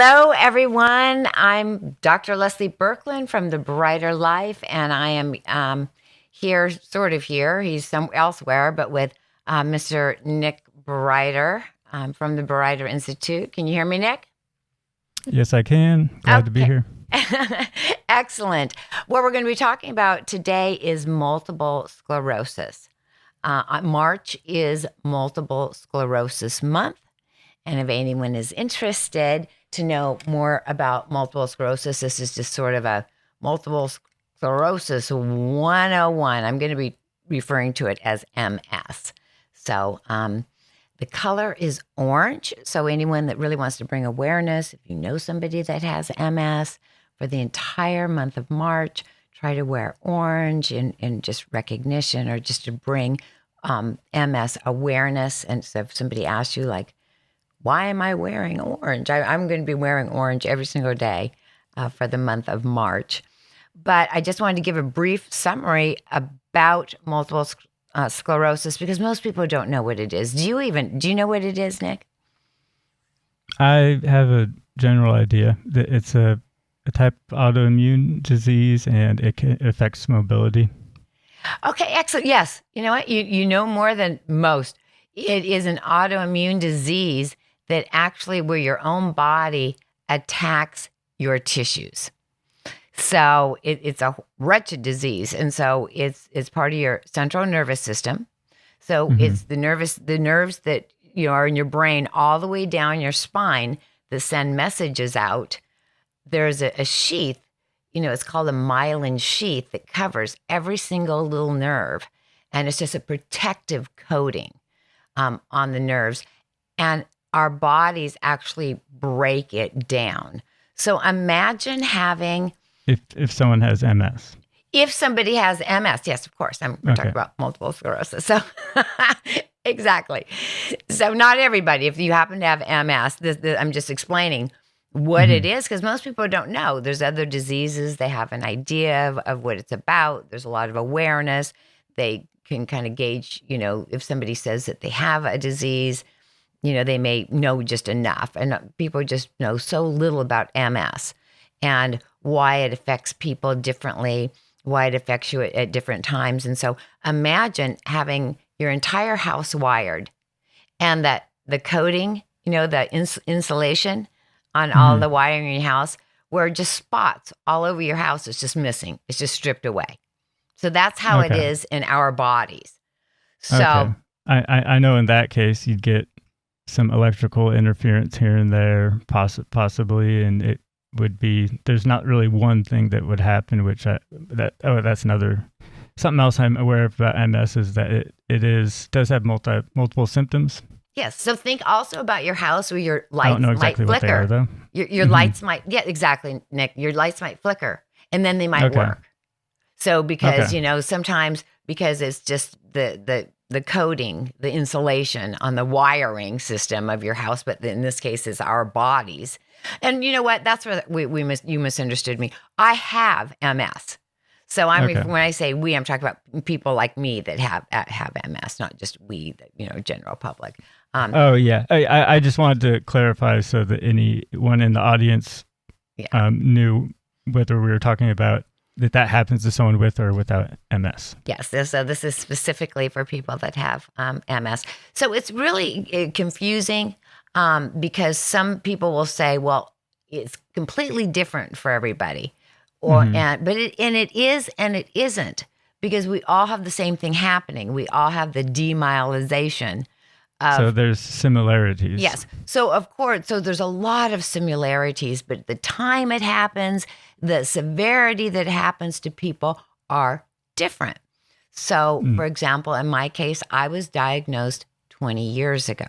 Hello, everyone. I'm Dr. Leslie Birkland from The Brighter Life, and I am here, sort of here. He's elsewhere, but with Mr. Nick Brighter from the Brighter Institute. Can you hear me, Nick? Yes, I can. Glad to be here. Excellent. What we're going to be talking about today is multiple sclerosis. March is Multiple Sclerosis Month. And if anyone is interested to know more about multiple sclerosis, this is just sort of a multiple sclerosis 101. I'm going to be referring to it as MS. So the color is orange. So anyone that really wants to bring awareness, if you know somebody that has MS, for the entire month of March, try to wear orange in just recognition or just to bring MS awareness. And so if somebody asks you, like, why am I wearing orange? I'm going to be wearing orange every single day for the month of March. But I just wanted to give a brief summary about multiple sclerosis because most people don't know what it is. Do you know what it is, Nick? I have a general idea that it's a type of autoimmune disease and it affects mobility. Okay, excellent. Yes. You know what? You know more than most. It is an autoimmune disease that actually where your own body attacks your tissues. So it's a wretched disease. And so it's part of your central nervous system. So it's the nerves that are in your brain all the way down your spine that send messages out. There's a sheath, it's called a myelin sheath that covers every single little nerve. And it's just a protective coating on the nerves. And our bodies actually break it down. So imagine having... If someone has MS. If somebody has MS, yes, of course. We're talking about multiple sclerosis. So exactly. So not everybody. If you happen to have MS, I'm just explaining what it is because most people don't know. There's other diseases. They have an idea of what it's about. There's a lot of awareness. They can kind of gauge, if somebody says that they have a disease, they may know just enough. And people just know so little about MS and why it affects people differently, why it affects you at different times. And so imagine having your entire house wired and that the coating, the insulation on all the wiring in your house, where just spots all over your house is just missing. It's just stripped away. So that's how it is in our bodies. So I know in that case, you'd get some electrical interference here and there, possibly, and it would be, there's not really one thing that would happen, that's something else I'm aware of about MS is that it does have multiple symptoms. Yes. So think also about your house where your lights I don't know exactly might flicker. what they are, though. Your lights might, exactly, Nick. Your lights might flicker and then they might work. So because, sometimes because it's just the coating, the insulation on the wiring system of your house, but in this case is our bodies. And you know what? That's where you misunderstood me. I have MS. So when I say we, I'm talking about people like me that have MS, not just we, general public. I just wanted to clarify so that anyone in the audience knew whether we were talking about that happens to someone with or without MS. Yes. So this is specifically for people that have MS. So it's really confusing because some people will say, well, it's completely different for everybody. But it is and it isn't because we all have the same thing happening. We all have the demyelization. So there's similarities. Yes. So of course, there's a lot of similarities, but the time it happens, the severity that happens to people are different. So for example, in my case, I was diagnosed 20 years ago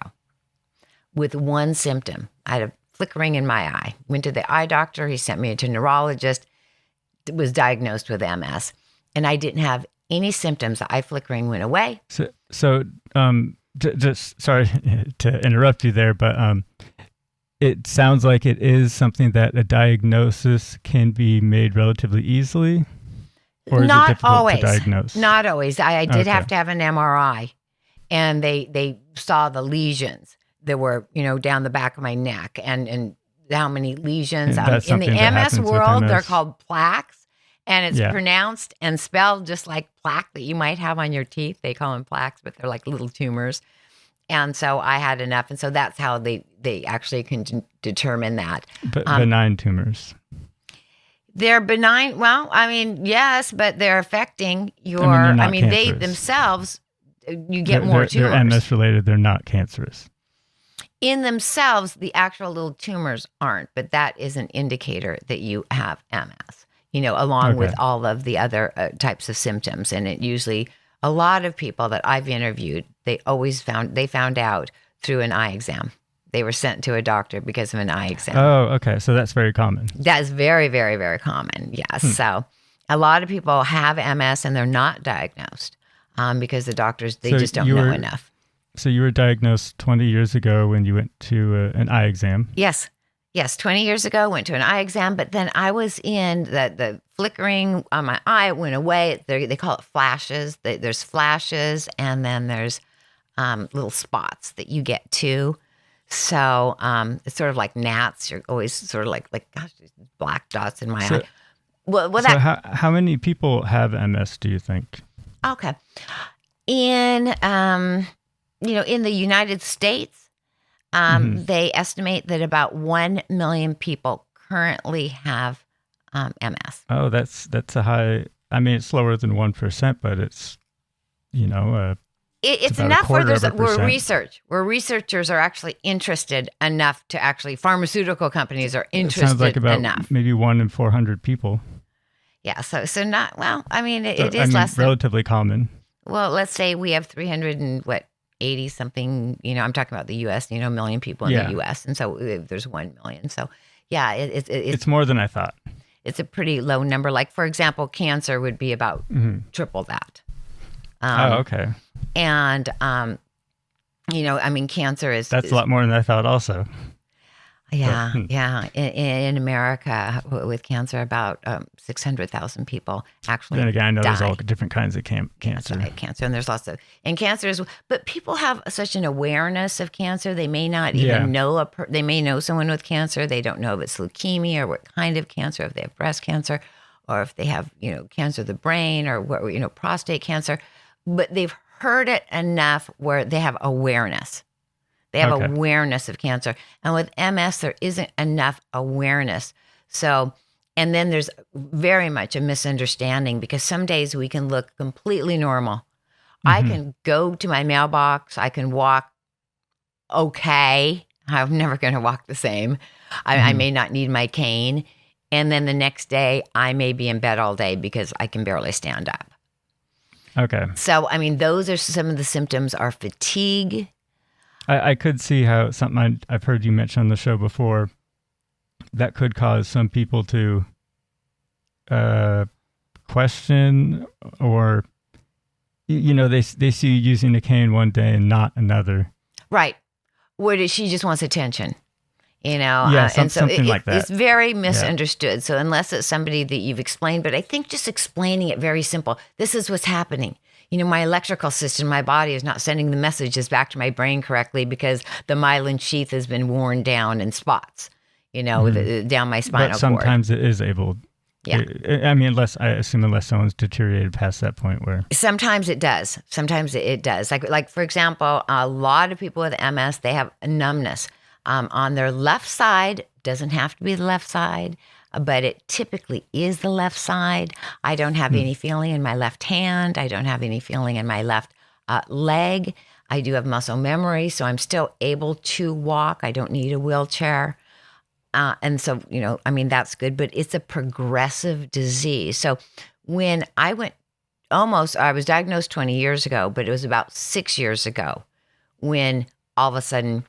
with one symptom. I had a flickering in my eye. Went to the eye doctor. He sent me to a neurologist. Was diagnosed with MS, and I didn't have any symptoms. The eye flickering went away. So just sorry to interrupt you there, but it sounds like it is something that a diagnosis can be made relatively easily, or is it difficult to diagnose? Not always. I did have to have an MRI, and they saw the lesions that were down the back of my neck, and how many lesions. And that's In the something that MS happens with world, they're MS. called plaques, and it's Yeah. pronounced and spelled just like plaque that you might have on your teeth. They call them plaques, but they're like little tumors. And so I had enough, and so that's how they actually can determine that. But benign tumors. They're benign. Well, I mean, yes, but they're affecting your. they're not they cancerous. themselves. You get They're- more they're tumors. MS related. They're not cancerous. In themselves, the actual little tumors aren't, but that is an indicator that you have MS. Along with all of the other types of symptoms, and it usually a lot of people that I've interviewed, they found out through an eye exam. They were sent to a doctor because of an eye exam. Oh, okay. So that's very common. That is very, very, very common. Yes. So a lot of people have MS and they're not diagnosed because the doctors, they just don't know enough. So you were diagnosed 20 years ago when you went to an eye exam. Yes. 20 years ago, went to an eye exam, but then I was in the flickering on my eye went away. They call it flashes. There's flashes and then there's little spots that you get too. So it's sort of like gnats. You're always sort of like gosh, there's black dots in my eye. How many people have MS, do you think? Okay. In in the United States, they estimate that about 1 million people currently have MS. Oh, that's a high. I mean, it's slower than 1%, but it's it's about enough where 1/4%. where researchers are actually interested enough to actually pharmaceutical companies are It interested sounds like about enough. maybe 1 in 400 people. Yeah, so not well. I mean, it is less than, relatively common. well, let's say we have 380 something. I'm talking about the U.S. A million people in the U.S. and so there's 1 million. So yeah, It's more than I thought. It's a pretty low number. Like for example, cancer would be about triple that. Okay. And, cancer is... That's a lot more than I thought also. Yeah, yeah. In America, with cancer, about 600,000 people actually Then again, I know die. there's all different kinds of cancer. That's right, cancer. And there's lots of... And cancer is... But people have such an awareness of cancer. They may not even know... They may know someone with cancer. They don't know if it's leukemia or what kind of cancer, if they have breast cancer, or if they have, cancer of the brain or, prostate cancer. But they've heard it enough where they have awareness. They have awareness of cancer. And with MS, there isn't enough awareness. So, and then there's very much a misunderstanding because some days we can look completely normal. I can go to my mailbox. I can walk okay. I'm never going to walk the same. I may not need my cane. And then the next day, I may be in bed all day because I can barely stand up. Okay. So, those are some of the symptoms are fatigue. I could see how something I've heard you mention on the show before that could cause some people to question or, they see you using a cane one day and not another. Right. She just wants attention. Yeah, and so something like that. It's very misunderstood. Yeah. So unless it's somebody that you've explained, but I think just explaining it very simple. This is what's happening. My electrical system, my body is not sending the messages back to my brain correctly because the myelin sheath has been worn down in spots, down my spinal cord. But sometimes it is able. Yeah. Unless someone's deteriorated past that point where. Sometimes it does. Sometimes it does. Like for example, a lot of people with MS, they have a numbness. On their left side, doesn't have to be the left side, but it typically is the left side. I don't have any feeling in my left hand. I don't have any feeling in my left leg. I do have muscle memory, so I'm still able to walk. I don't need a wheelchair. And so, that's good, but it's a progressive disease. So when I was diagnosed 20 years ago, but it was about 6 years ago when all of a sudden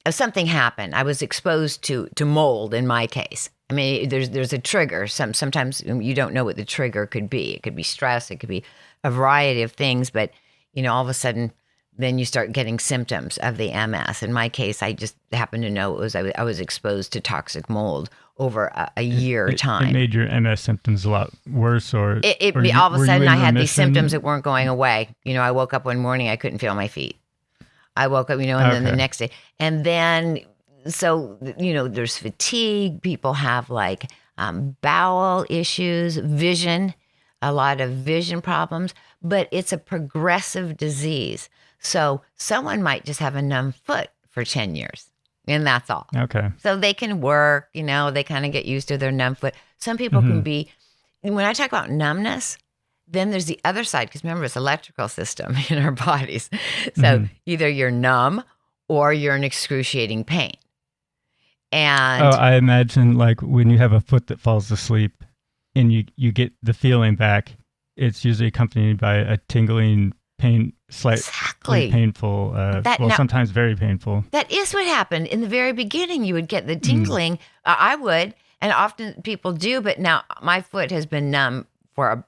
something happened. I was exposed to mold in my case. There's a trigger. Sometimes you don't know what the trigger could be. It could be stress. It could be a variety of things. But, all of a sudden, then you start getting symptoms of the MS. In my case, I just happened to know I was exposed to toxic mold over a year time. It made your MS symptoms a lot worse, or all of a sudden I had these symptoms that weren't going away. I woke up one morning, I couldn't feel my feet. I woke up, and then the next day. And then so there's fatigue. People have like bowel issues, vision, a lot of vision problems, but it's a progressive disease. So someone might just have a numb foot for 10 years, and that's all. Okay. So they can work, they kind of get used to their numb foot. Some people can be, when I talk about numbness, then there's the other side, because remember, it's electrical system in our bodies. So either you're numb or you're in excruciating pain. And I imagine like when you have a foot that falls asleep and you get the feeling back, it's usually accompanied by a tingling pain, slightly painful, sometimes very painful. That is what happened. In the very beginning, you would get the tingling. I would, and often people do, but now my foot has been numb for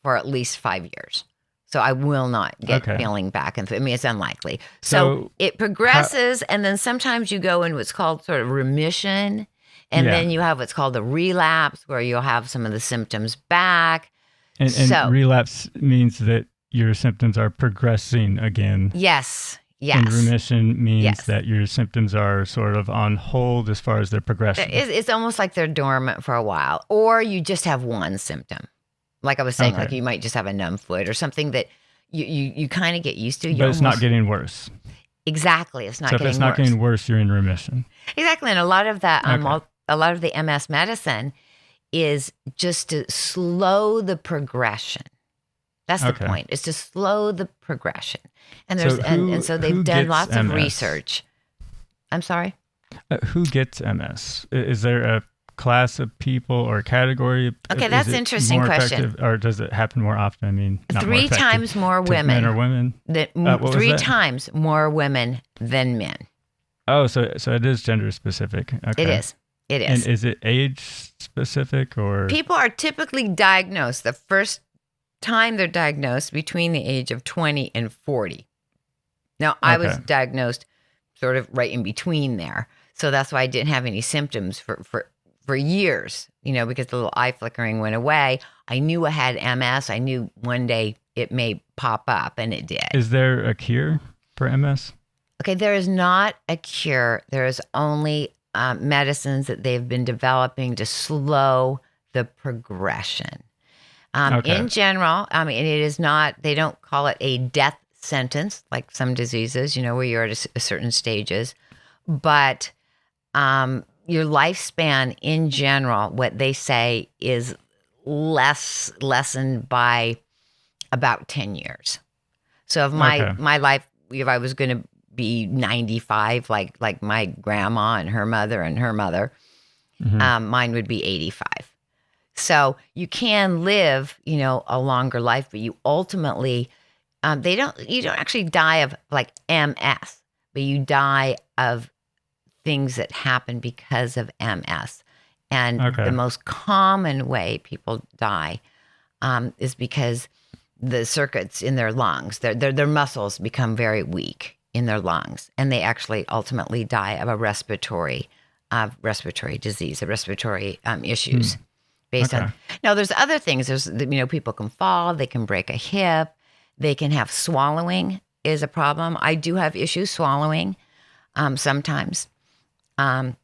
at least 5 years. So I will not get feeling back. And it's unlikely. So it progresses, and then sometimes you go in what's called sort of remission, and then you have what's called a relapse, where you'll have some of the symptoms back. And relapse means that your symptoms are progressing again. Yes. And remission means that your symptoms are sort of on hold as far as their progression. It's almost like they're dormant for a while, or you just have one symptom. Like I was saying, like you might just have a numb foot or something that you kind of get used to. But it's not getting worse. Exactly. It's not getting worse. So if it's not getting worse, you're in remission. Exactly. And a lot of that, a lot of the MS medicine is just to slow the progression. That's the point. It's to slow the progression. And there's so they've done lots of research. I'm sorry? Who gets MS? Is there a class of people or category? Okay, that's an interesting question. Or does it happen more often? I mean, not 3 times more women. Men or women? 3 times more women than men. Oh, so it is gender specific. Okay. It is. And is it age specific or? People are typically diagnosed the first time they're diagnosed between the age of 20 and 40. Now, I was diagnosed sort of right in between there. So that's why I didn't have any symptoms for years, because the little eye flickering went away. I knew I had MS. I knew one day it may pop up, and it did. Is there a cure for MS? Okay, there is not a cure. There is only medicines that they've been developing to slow the progression. In general, it is not, they don't call it a death sentence like some diseases, where you're at a certain stages, but your lifespan in general, what they say is lessened by about 10 years. So if my life, if I was going to be 95, like my grandma and her mother, mine would be 85. So you can live, a longer life, but you ultimately, you don't actually die of like MS, but you die of things that happen because of MS. And the most common way people die is because the circuits in their lungs, their muscles become very weak in their lungs, and they actually ultimately die of a respiratory disease, respiratory issues. Based on now, there's other things. There's people can fall, they can break a hip, they can have swallowing is a problem. I do have issues swallowing sometimes, and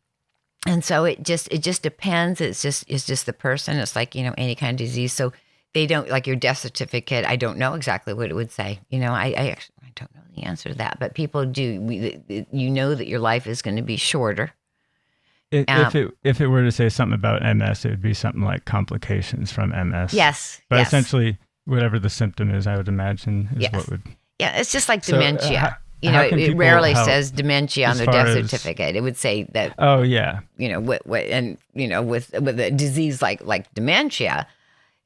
so it just depends. It's just the person. It's like any kind of disease. So they don't like your death certificate. I don't know exactly what it would say. I don't know the answer to that, but people do. That your life is going to be shorter. If it were to say something about MS, it would be something like complications from MS. Yes. But essentially, whatever the symptom is, I would imagine is what would. Yeah, it's just like dementia. It rarely says dementia on their death certificate. It would say that. Oh yeah. With a disease like dementia,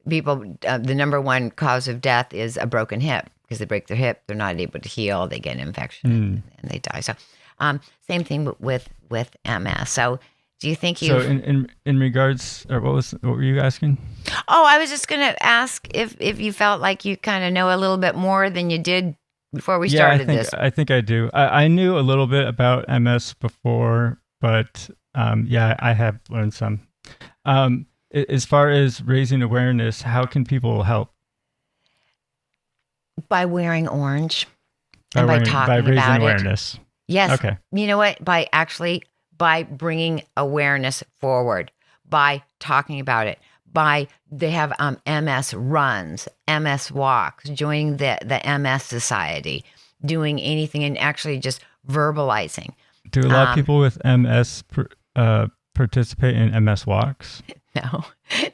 people the number one cause of death is a broken hip, because they break their hip, they're not able to heal, they get an infection, and they die. So, same thing with MS. So. Do you think you? So in regards, or what were you asking? Oh, I was just going to ask if you felt like you kind of know a little bit more than you did before we started this. I think I do. I knew a little bit about MS before, but I have learned some. As far as raising awareness, how can people help? By wearing orange and by talking raising about awareness. Yes. Okay. You know what? By bringing awareness forward, by talking about it, they have MS runs, MS walks, joining the MS society, doing anything and actually just verbalizing. Do a lot of people with MS participate in MS walks? No,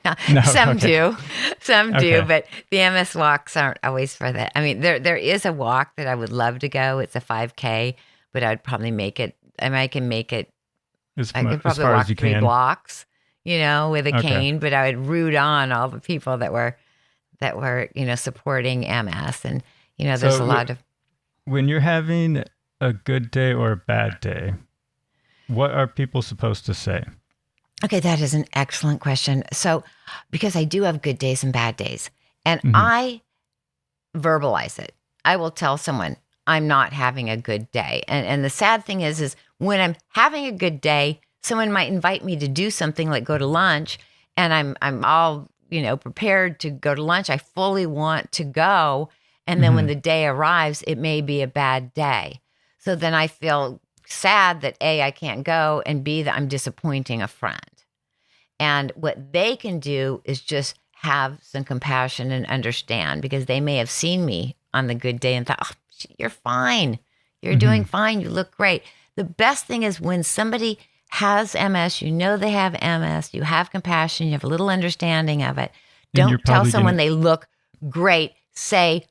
no, No. some Okay. do, some do, Okay. but the MS walks aren't always for that. I mean, there is a walk that I would love to go. It's a 5K, but I'd probably make it. I mean, I can make it. As I could as probably far as walk you 3 can. blocks, with a Okay. cane, but I would root on all the people that were supporting MS, and there's a So lot of. when you're having a good day or a bad day, what are people supposed to say? Okay, that is an excellent question. So, because I do have good days and bad days, and Mhm. I verbalize it. I will tell someone I'm not having a good day. And the sad thing is when I'm having a good day, someone might invite me to do something like go to lunch, and I'm all, prepared to go to lunch. I fully want to go. And then when Mhm. the day arrives, it may be a bad day. So then I feel sad that A, I can't go, and B, that I'm disappointing a friend. And what they can do is just have some compassion and understand, because they may have seen me on the good day and thought, oh, you're fine. You're doing Mhm. fine. You look great. The best thing is when somebody has MS, they have MS, you have compassion, you have a little understanding of it. And you're Don't tell probably someone gonna. they look great. Say,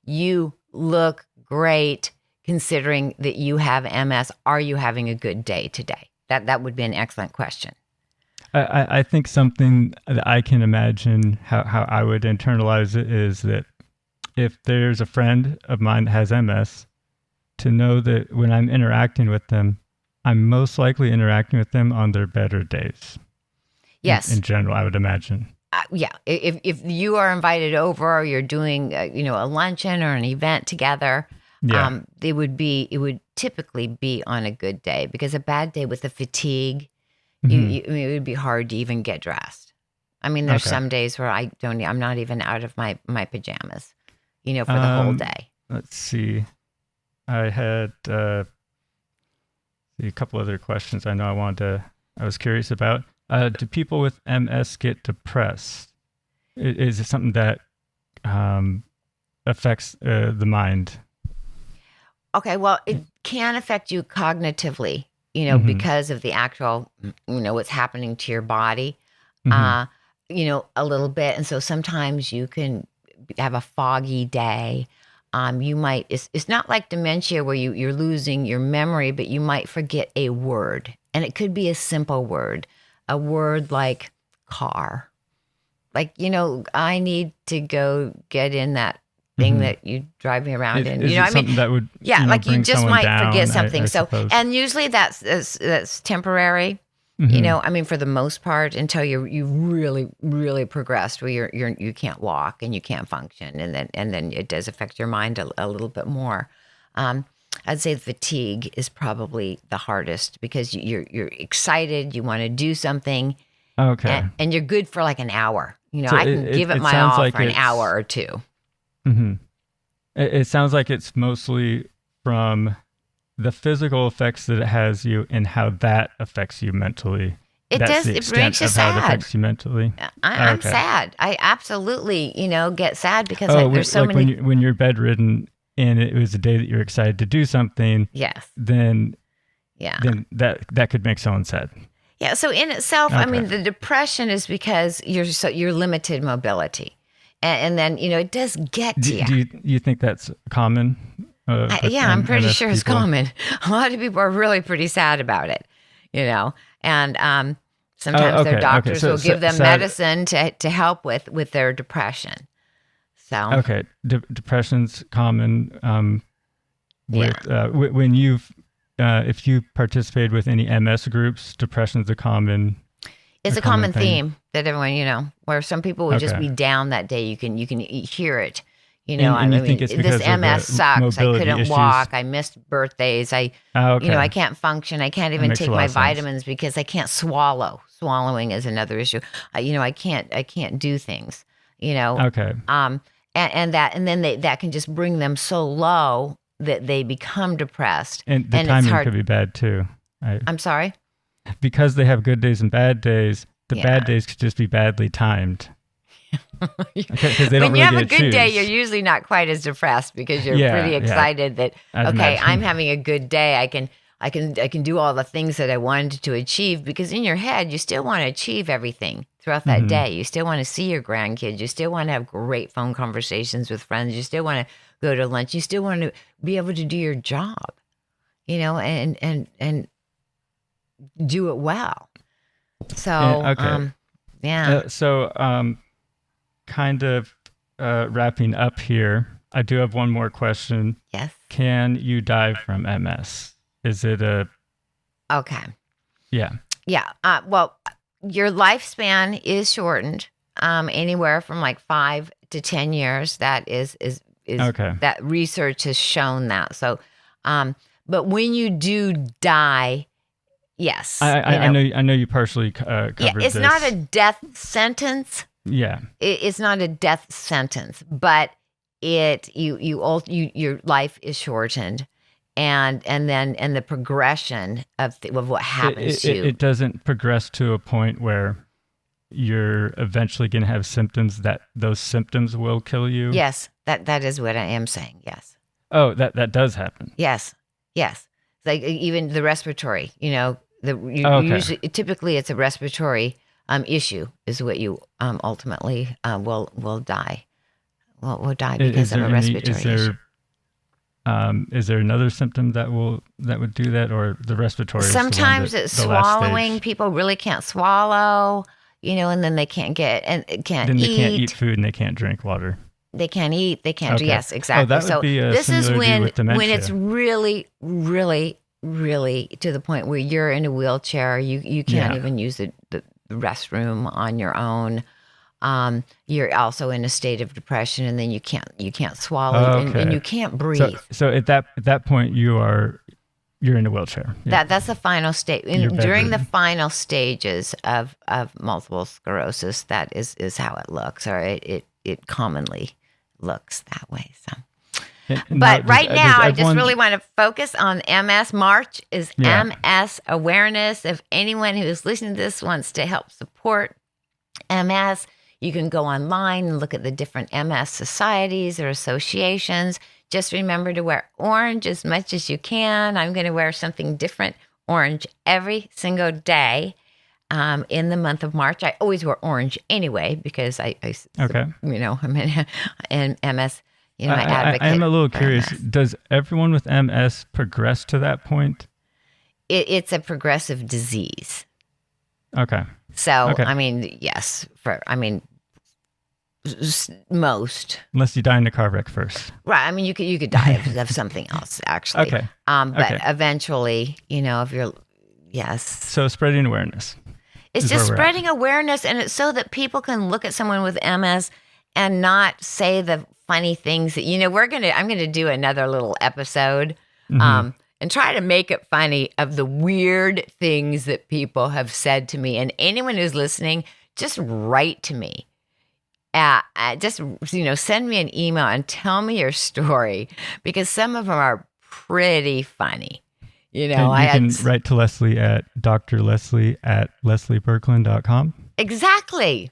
you look great considering that you have MS. Are you having a good day today? That would be an excellent question. I think something that I can imagine how I would internalize it is that if there's a friend of mine that has MS, to know that when I'm interacting with them, I'm most likely interacting with them on their better days. Yes. In general, I would imagine. Yeah. If you are invited over, or you're doing a luncheon or an event together, Yeah. it would typically be on a good day, because a bad day with the fatigue, Mhm. I mean, it would be hard to even get dressed. I mean, there's Okay. some days where I'm not even out of my pajamas, for the whole day. Let's see. I had a couple other questions I was curious about. Do people with MS get depressed? Is it something that affects the mind? Okay, well, it can affect you cognitively, Mhm. because of the actual, what's happening to your body, Mhm. uh, a little bit. And so sometimes you can have a foggy day. It's not like dementia where you're losing your memory, but you might forget a word. And it could be a simple word, a word like car. Like, I need to go get in that thing Mhm. that you drive me around in. Is it something that would Yeah, like you bring just someone might forget down? something. I So, suppose. and usually that's temporary. Mhm. I mean, for the most part, until you really, really progressed where you can't walk and you can't function, and then it does affect your mind a little bit more. Um, I'd say fatigue is probably the hardest, because you're excited, you want to do something, Okay. and you're good for like an hour. So I can give it it my sounds all like for an hour it's. or two. Mhm. It sounds like it's mostly from the physical effects that it has you and how that affects you mentally. It That's does. the It extent makes you of how it sad. affects you mentally. I'm Okay. sad. I absolutely, get sad because Oh, there's so like many. when you're bedridden and it was a day that you're excited to do something, Yes. then Yeah. that could make someone sad. Yeah. So in itself, I Okay. mean, the depression is because you're limited mobility, and then it does get to you. Do you think that's common with Yeah, I'm pretty MS sure it's people? common. A lot of people are really pretty sad about it, and sometimes Oh, their okay. doctors So, will give them sad. medicine to help with their depression. So Okay, depression's common. yeah. With when you've if you participated with any MS groups, depression's It's a a common common thing. theme that everyone, where some people would just Okay, be down that day. You can hear it. I and you think mean, it's this because of MS sucks. I mobility couldn't issues? walk. I missed birthdays. Okay, I can't function. I can't that even makes a take lot my of sense. vitamins because I can't swallow. Swallowing is another issue. I can't do things. You know, Okay, um, and then that can just bring them so low that they become depressed. And the it's timing hard. could be bad too. I'm sorry? Because they have good days and bad days, the Yeah. bad days could just be badly timed. Okay, 'cause they don't When you really have a get to good day, choose. you're usually not quite as depressed because you're Yeah, pretty yeah. excited that, I'd okay, imagine. I'm having a good day. I can do all the things that I wanted to achieve, because in your head, you still want to achieve everything throughout that day. You still want to see your grandkids. You still want to have great phone conversations with friends. You still want to go to lunch. You still want to be able to do your job, and do it well. So, okay. yeah. Kind of wrapping up here, I do have one more question. Yes. Can you die from MS? Is it a... Okay. Yeah. Yeah. Well, your lifespan is shortened anywhere from like 5 to 10 years. That is Okay. that research has shown that. So, but when you do die, yes, I know you partially covered it's this. not a death sentence. Yeah. It's not a death sentence, but your life is shortened, and the progression of what happens to you. It doesn't progress to a point where you're eventually going to have symptoms that those symptoms will kill you. Yes, that is what I am saying. Yes. Oh, that does happen. Yes. Like even the respiratory, Okay. typically it's a respiratory issue is what you ultimately will die. Will die because of a respiratory issue. Is there another symptom that would do that, or the respiratory? Sometimes it's the last swallowing. stage? People really can't swallow, and then they can't get and can't Then eat. they can't eat food and they can't drink water. They can't eat. They can't. Okay. Yes, exactly. that would be a this is similarity with when dementia. it's really, really, really to the point where you're in a wheelchair. You can't even use the restroom on your own. You're also in a state of depression, and then you can't swallow and you can't breathe. So at that point you're in a wheelchair. Yeah. That's the final stage. During the final stages of multiple sclerosis, that is how it looks, or it commonly looks that way. So, but right now, I just really want to focus on MS. March is MS awareness. If anyone who's listening to this wants to help support MS, you can go online and look at the different MS societies or associations. Just remember to wear orange as much as you can. I'm going to wear something different, orange, every single day in the month of March. I always wear orange anyway because I'm in MS. I advocate. I'm a little curious. MS. Does everyone with MS progress to that point? It's a progressive disease. Okay. So, Okay. I mean, yes, most. Unless you die in a car wreck first. Right. I mean, you could die of something else, actually. Okay. But eventually, if you're, yes. So spreading awareness. It's just spreading awareness, and it's so that people can look at someone with MS and not say the funny things that, I'm going to do another little episode and try to make it funny of the weird things that people have said to me. And anyone who's listening, just write to me. Send me an email and tell me your story, because some of them are pretty funny. And you can write to Leslie at drleslie@lesliebirkland.com. Exactly.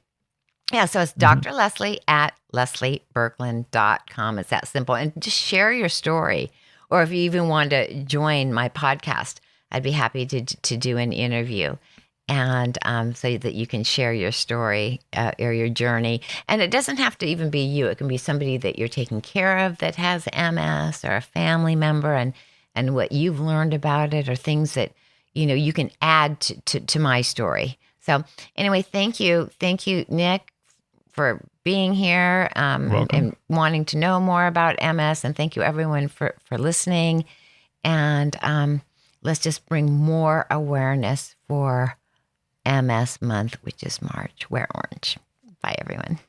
Yeah, so it's Dr. Leslie at lesliebirkland.com. It's that simple. And just share your story. Or if you even want to join my podcast, I'd be happy to do an interview. And so that you can share your story or your journey. And it doesn't have to even be you. It can be somebody that you're taking care of that has MS, or a family member, and what you've learned about it, or things that, you can add to my story. So anyway, thank you, Nick, for being here and wanting to know more about MS. And thank you, everyone, for listening. And let's just bring more awareness for MS month, which is March. Wear orange. Bye, everyone.